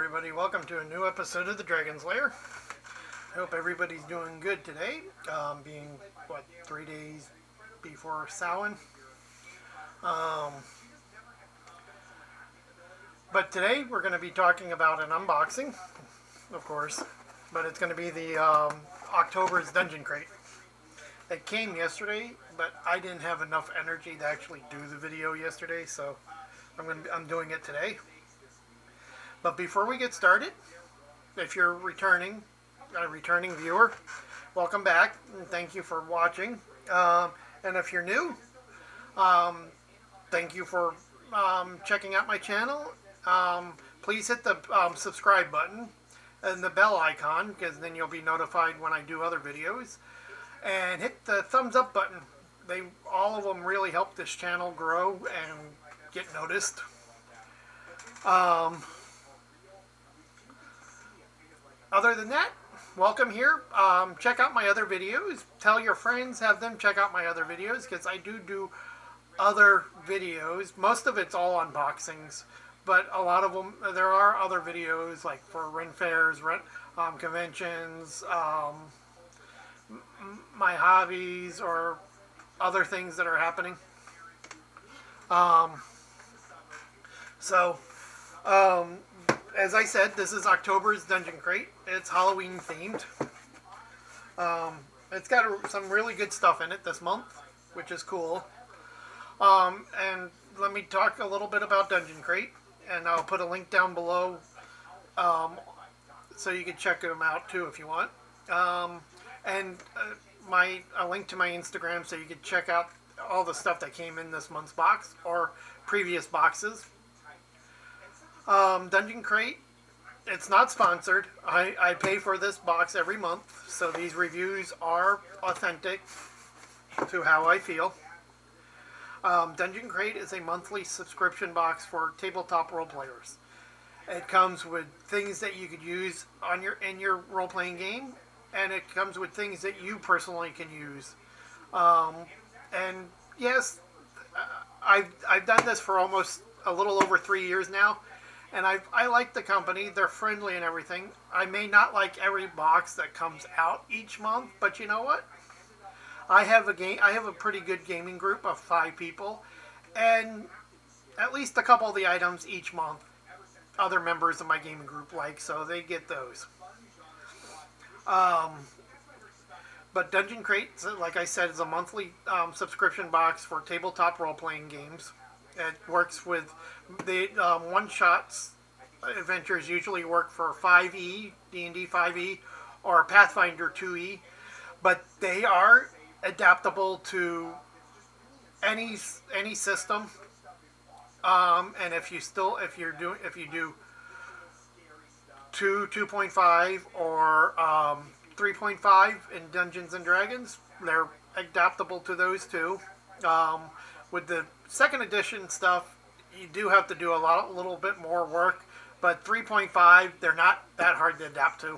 everybody, welcome to a new episode of the Dragon's Lair. I hope everybody's doing good today, being, 3 days before Samhain. But today we're going to be talking about an unboxing, of course, but it's going to be the October's Dungeon Crate. It came yesterday, but I didn't have enough energy to actually do the video yesterday, so I'm doing it today. But before we get started, if you're a returning viewer, welcome back and thank you for watching. And if you're new, thank you for checking out my channel. Please hit the subscribe button and the bell icon, because then you'll be notified when I do other videos. And hit the thumbs up button. All of them really help this channel grow and get noticed. Other than that, welcome here. Check out my other videos. Tell your friends, have them check out my other videos, because I do other videos. Most of it's all unboxings, but a lot of them, there are other videos like for Ren fairs, conventions, my hobbies, or other things that are happening. As I said, this is October's Dungeon Crate. It's Halloween themed. It's got some really good stuff in it this month, which is cool. And let me talk a little bit about Dungeon Crate, and I'll put a link down below so you can check them out too if you want. And a link to my Instagram so you can check out all the stuff that came in this month's box or previous boxes. Dungeon Crate, it's not sponsored. I pay for this box every month, so these reviews are authentic to how I feel. Dungeon Crate is a monthly subscription box for tabletop role players. It comes with things that you could use in your role-playing game, and it comes with things that you personally can use. And yes, I've done this for almost a little over 3 years now. And I like the company. They're friendly and everything. I may not like every box that comes out each month, but you know what? I have a pretty good gaming group of 5 people, and at least a couple of the items each month other members of my gaming group like, so they get those. But Dungeon Crate, like I said, is a monthly subscription box for tabletop role-playing games. It works with the one-shots. Adventures usually work for 5e, D&D 5e, or Pathfinder 2e, but they are adaptable to any system. And if you do 2.5 or 3.5 in Dungeons and Dragons, they're adaptable to those too. With the second edition stuff, you do have to do a little bit more work, but 3.5, they're not that hard to adapt to.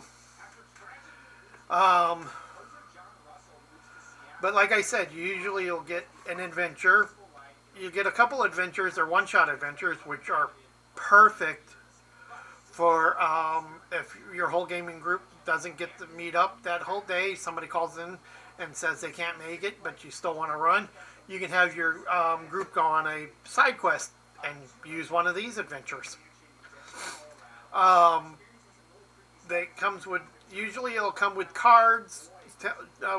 But like I said, usually you'll get an adventure. You get a couple adventures, or one-shot adventures, which are perfect for if your whole gaming group doesn't get to meet up that whole day. Somebody calls in and says they can't make it, but you still want to run. You can have your group go on a side quest and use one of these adventures. Usually it'll come with cards,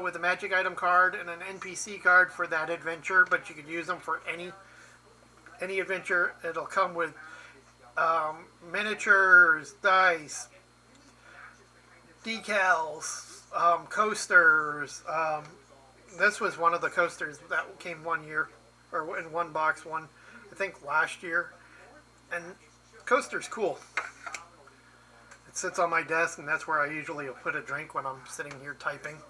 with a magic item card and an NPC card for that adventure, but you could use them for any adventure. It'll come with miniatures, dice, decals, coasters. This was one of the coasters that came one year, or in one box, I think last year. And coaster's cool. It sits on my desk, and that's where I usually put a drink when I'm sitting here typing.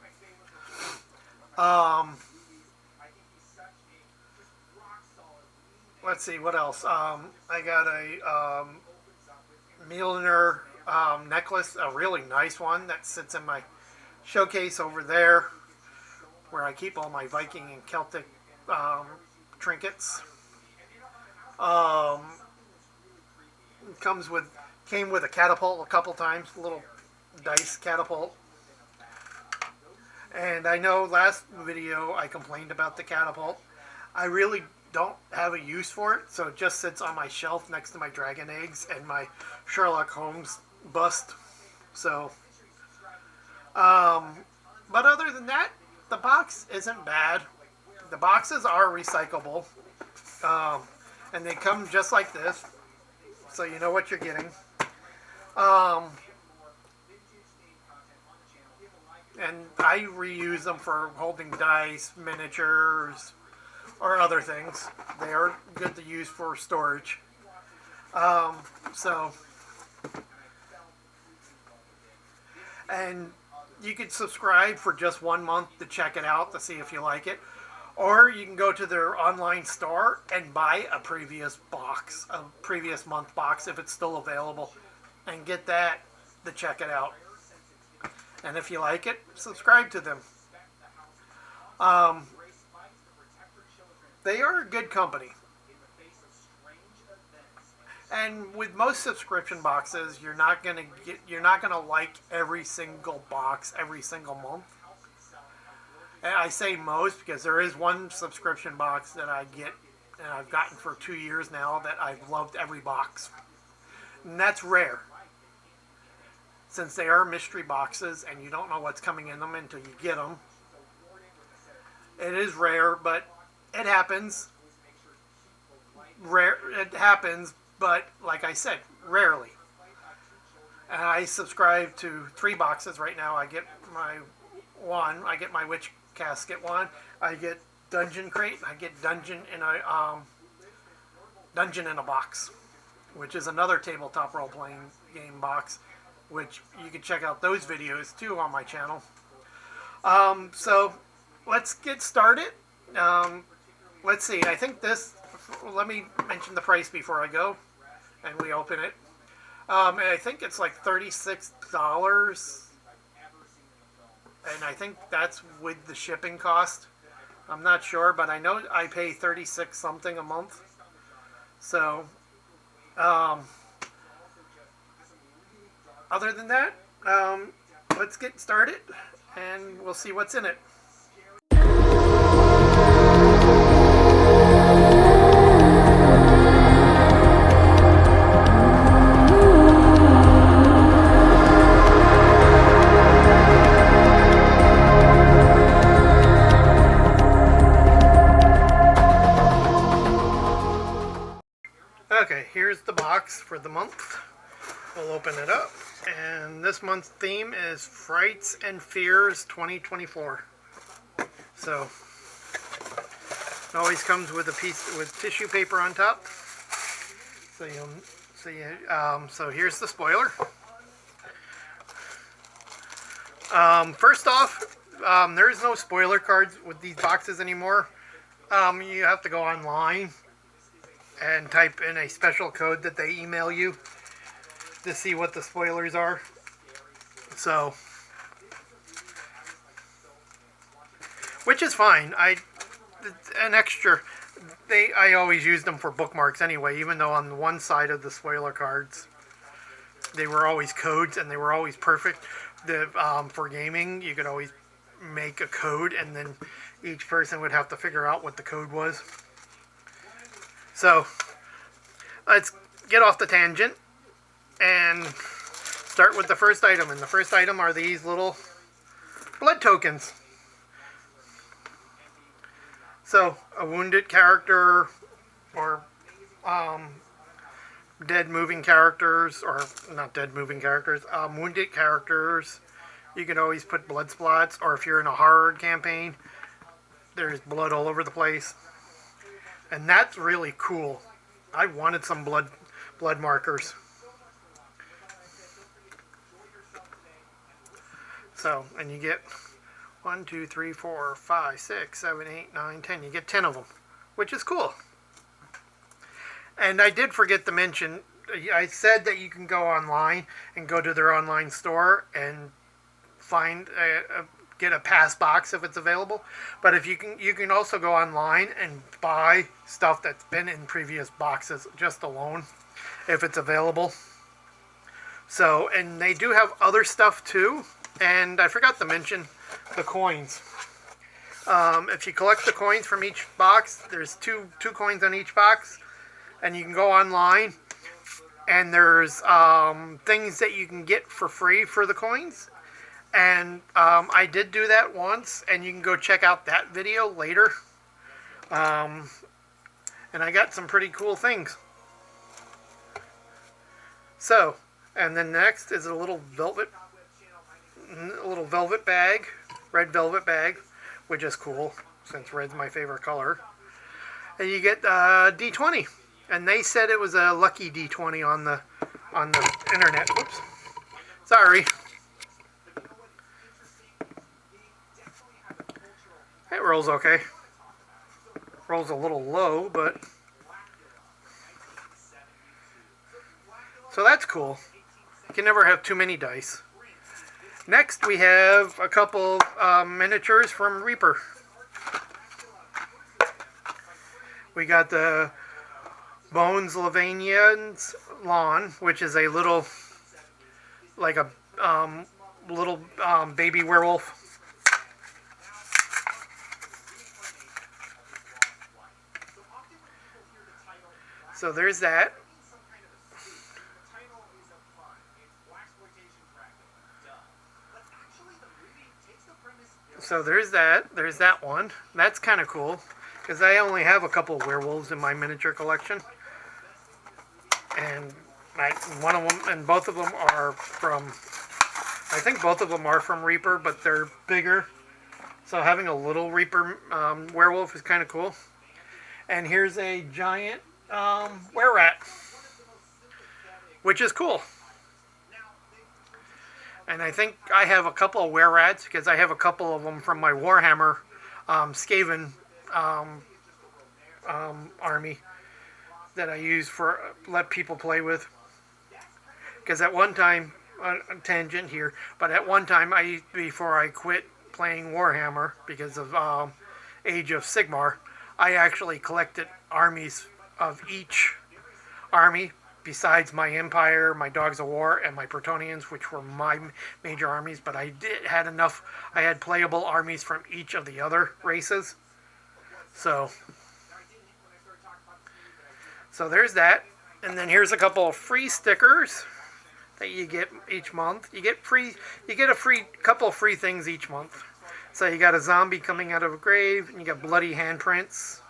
Let's see, what else? I got a Mjolnir necklace, a really nice one that sits in my showcase over there, where I keep all my Viking and Celtic trinkets. It comes with Came with a catapult a couple times, a little dice catapult. And I know last video I complained about the catapult. I really don't have a use for it, so it just sits on my shelf next to my dragon eggs and my Sherlock Holmes bust. So, but other than that, the box isn't bad. The boxes are recyclable, and they come just like this, so you know what you're getting. And I reuse them for holding dice, miniatures, or other things. They are good to use for storage. So, and you can subscribe for just 1 month to check it out to see if you like it. Or you can go to their online store and buy a previous box, a previous month box if it's still available, and get that to check it out. And if you like it, subscribe to them. They are a good company. And with most subscription boxes, you're not gonna like every single box every single month. And I say most because there is one subscription box that I get, and I've gotten for 2 years now, that I've loved every box. And that's rare. Since they are mystery boxes and you don't know what's coming in them until you get them. It is rare, but it happens. It happens, but like I said, rarely. And I subscribe to 3 boxes right now. I get my Witch Casket one. I get Dungeon Crate. I get Dungeon in a Box, which is another tabletop role-playing game box, which you can check out those videos too on my channel. So let's get started. Let's see. I think this. Let me mention the price before I go, and we open it. And I think it's like $36, and I think that's with the shipping cost. I'm not sure, but I know I pay 36 something a month. So, other than that, let's get started, and we'll see what's in it. Okay, here's the box for the month. We'll open it up. And this month's theme is Frights and Fears 2024. So, it always comes with a piece with tissue paper on top. So you'll see. So here's the spoiler. First off, there's no spoiler cards with these boxes anymore. You have to go online and type in a special code that they email you to see what the spoilers are. So, which is fine. An extra. I always use them for bookmarks anyway, even though on one side of the spoiler cards they were always codes and they were always perfect. For gaming, you could always make a code and then each person would have to figure out what the code was. So, let's get off the tangent and start with the first item. And the first item are these little blood tokens. So, a wounded character, or dead moving characters, or not dead moving characters, wounded characters. You can always put blood splots, or if you're in a horror campaign, there's blood all over the place. And that's really cool. I wanted some blood markers. So, and you get 1, 2, 3, 4, 5, 6, 7, 8, 9, 10. You get 10 of them, which is cool. And I did forget to mention, I said that you can go online and go to their online store and get a pass box if it's available. But if you can also go online and buy stuff that's been in previous boxes just alone if it's available. So, and they do have other stuff too. And I forgot to mention the coins. If you collect the coins from each box, there's two coins on each box. And you can go online. And there's things that you can get for free for the coins. And I did do that once. And you can go check out that video later. And I got some pretty cool things. So, and then next is a little velvet bag, red velvet bag, which is cool since red's my favorite color. And you get D20, and they said it was a lucky D20 on the internet. Whoops, sorry. It rolls okay. Rolls a little low, but so that's cool. You can never have too many dice. Next, we have a couple miniatures from Reaper. We got the Bones Lavanian's Lawn, which is a little, like a little baby werewolf. So there's that. So there's that. There's that one. That's kind of cool because I only have a couple of werewolves in my miniature collection, and one of them and both of them are from. I think both of them are from Reaper, but they're bigger. So having a little Reaper werewolf is kind of cool. And here's a giant were-rat, which is cool. And I think I have a couple of were-rats because I have a couple of them from my Warhammer Skaven army that I use for let people play with. Because at one time, a tangent here, but at one time before I quit playing Warhammer because of Age of Sigmar, I actually collected armies of each army. Besides my Empire, my Dogs of War, and my Bretonnians, which were my major armies, but I had playable armies from each of the other races. So there's that. And then here's a couple of free stickers that you get each month. You get a couple of free things each month. So you got a zombie coming out of a grave, and you got bloody handprints.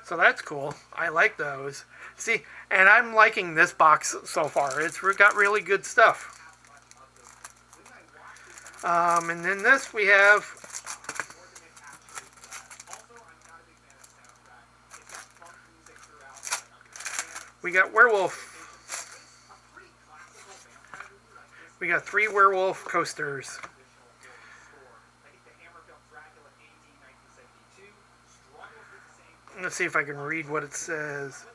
So that's cool. I like those. See, and I'm liking this box so far. It's got really good stuff. And then this we have got werewolf. We got 3 werewolf coasters. Let's see if I can read what it says.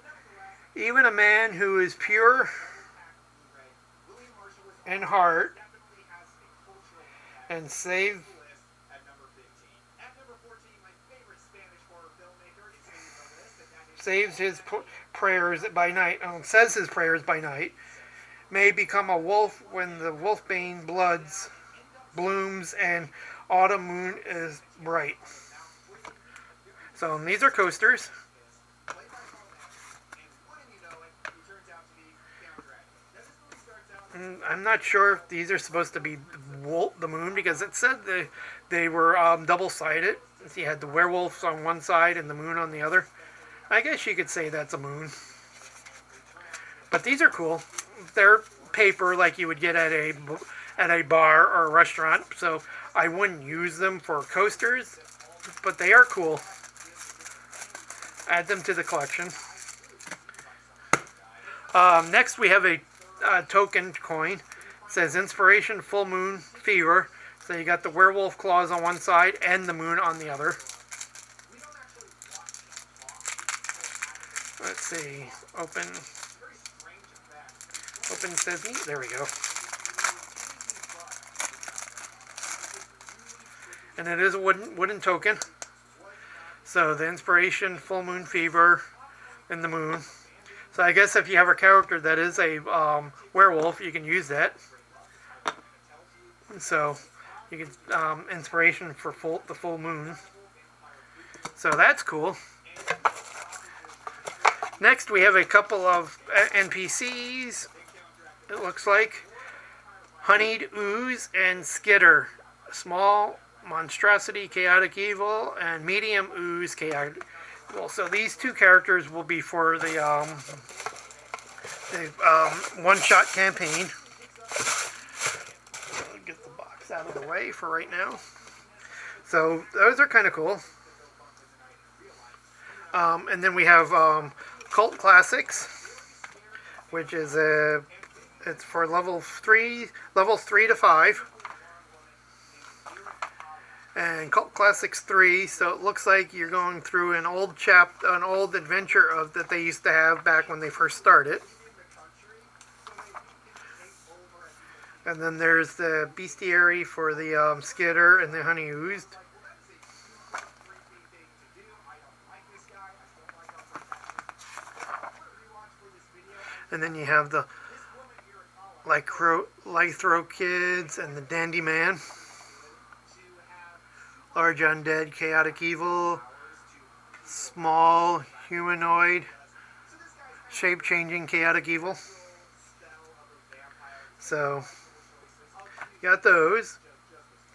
Even a man who is pure in heart and saves his prayers by night, says his prayers by night, may become a wolf when the wolfbane blooms and autumn moon is bright. So these are coasters. I'm not sure if these are supposed to be the moon because it said they were double-sided. You had the werewolves on one side and the moon on the other. I guess you could say that's a moon. But these are cool. They're paper like you would get at a bar or a restaurant. So I wouldn't use them for coasters, but they are cool. Add them to the collection. Next we have a token coin. It says Inspiration Full Moon Fever. So you got the werewolf claws on one side and the moon on the other. Let's see. Open Sesame. There we go. And it is a wooden token. So the Inspiration, Full Moon Fever, and the moon. So So I guess if you have a character that is a werewolf, you can use that. So you get inspiration for the full moon. So that's cool. Next, we have a couple of NPCs. It looks like Honeyed Ooze and Skitter. Small monstrosity, chaotic evil, and medium ooze, chaotic evil. So these two characters will be for the one-shot campaign. I'll get the box out of the way for right now. So those are kind of cool. And then we have Cult Classics, which is it's for levels 3 to 5. And Cult Classics 3, so it looks like you're going through an old adventure that they used to have back when they first started. And then there's the Bestiary for the Skitter and the Honey Oozed. And then you have the Lythro Kids and the Dandy Man. Large Undead, Chaotic Evil, Small Humanoid, Shape-Changing Chaotic Evil. So, got those.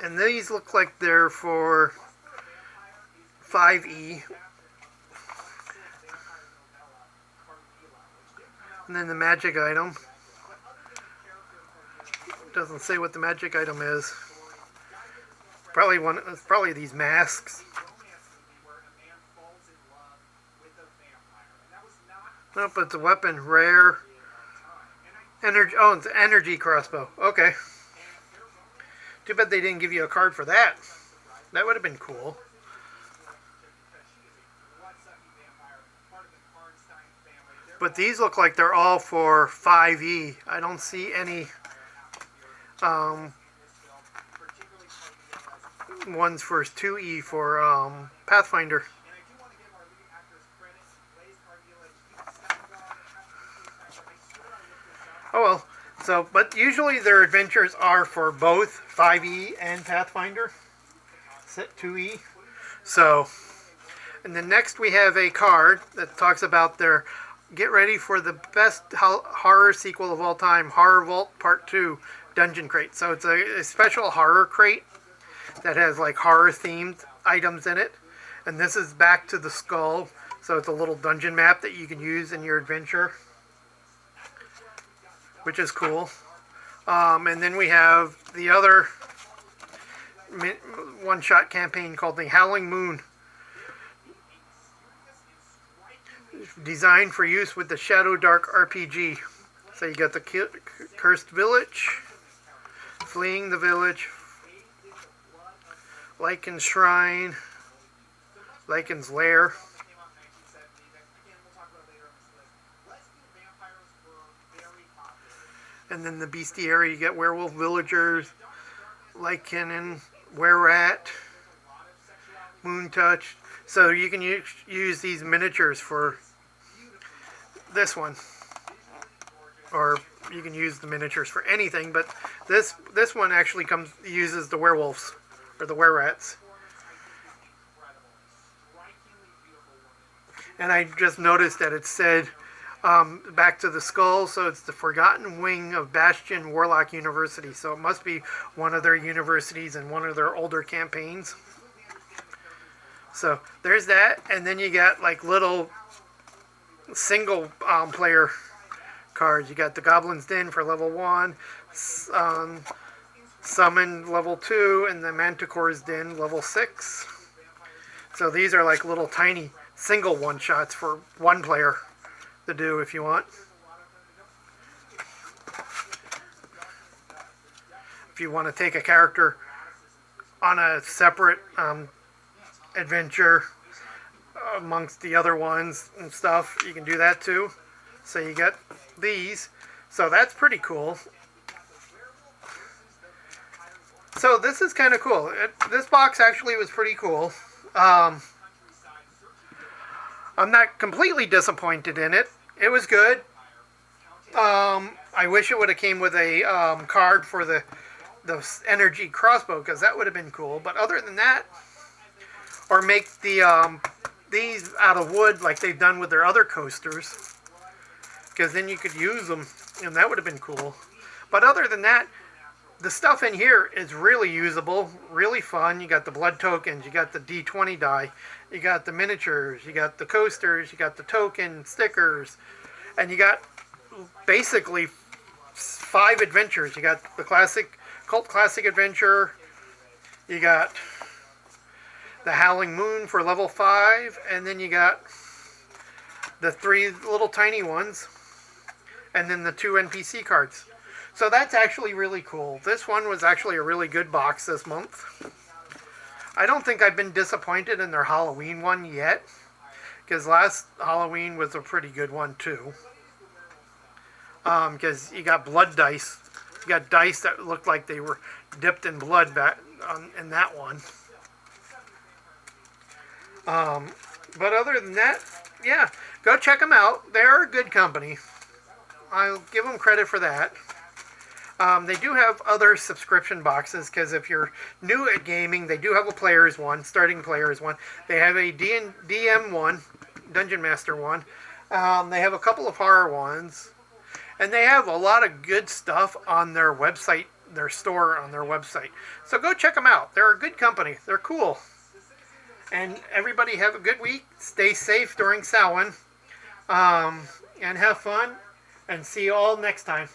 And these look like they're for 5e. And then the magic item. Doesn't say what the magic item is. Probably these masks. Nope, it's a weapon. Rare. Energy. Oh, it's an energy crossbow. Okay. Too bad they didn't give you a card for that. That would have been cool. But these look like they're all for 5e. I don't see any ones for 2e for Pathfinder. Oh well. So, but usually their adventures are for both 5e and Pathfinder. 2e. So, and then next we have a card that talks about their get ready for the best horror sequel of all time, Horror Vault Part 2 Dungeon Crate. So it's a special horror crate that has like horror themed items in it. And this is Back to the Skull. So it's a little dungeon map that you can use in your adventure, which is cool. And then we have the other one-shot campaign called the Howling Moon. Designed for use with the Shadow Dark RPG. So you got the Cursed Village, Fleeing the Village, Lycan's Shrine, Lycan's Lair. And then the Bestiary, you get Werewolf Villagers, Lycanon, Were-Rat, Moontouch. So you can use these miniatures for this one. Or you can use the miniatures for anything, but this one actually uses the werewolves, or the Were-Rats. And I just noticed that it said Back to the Skull, so it's the Forgotten Wing of Bastion Warlock University. So it must be one of their universities and one of their older campaigns. So there's that, and then you got like little single player cards. You got the Goblin's Den for level 1, Summon level 2, and the Manticore's Den level 6. So these are like little tiny single one-shots for one player to do if you want. If you want to take a character on a separate adventure amongst the other ones and stuff, you can do that too. So you get these. So that's pretty cool. So this is kind of cool. This box actually was pretty cool. I'm not completely disappointed in it. It was good. I wish it would have came with a card for the energy crossbow, because that would have been cool. But other than that, or make the these out of wood like they've done with their other coasters, because then you could use them, and that would have been cool. But other than that, the stuff in here is really usable, really fun. You got the blood tokens, you got the D20 die, you got the miniatures, you got the coasters, you got the token stickers, and you got basically 5 adventures. You got the classic Cult Classic Adventure, you got the Howling Moon for level 5, and then you got the 3 little tiny ones, and then the 2 NPC cards. So that's actually really cool. This one was actually a really good box this month. I don't think I've been disappointed in their Halloween one yet, because last Halloween was a pretty good one too. Because you got blood dice. You got dice that looked like they were dipped in blood back in that one. But other than that, yeah, go check them out. They're a good company. I'll give them credit for that. They do have other subscription boxes, because if you're new at gaming, they do have a player's one, starting player's one. They have a DM one, Dungeon Master one. They have a couple of horror ones. And they have a lot of good stuff on their website, their store on their website. So go check them out. They're a good company. They're cool. And everybody have a good week. Stay safe during Samhain. And have fun. And see you all next time.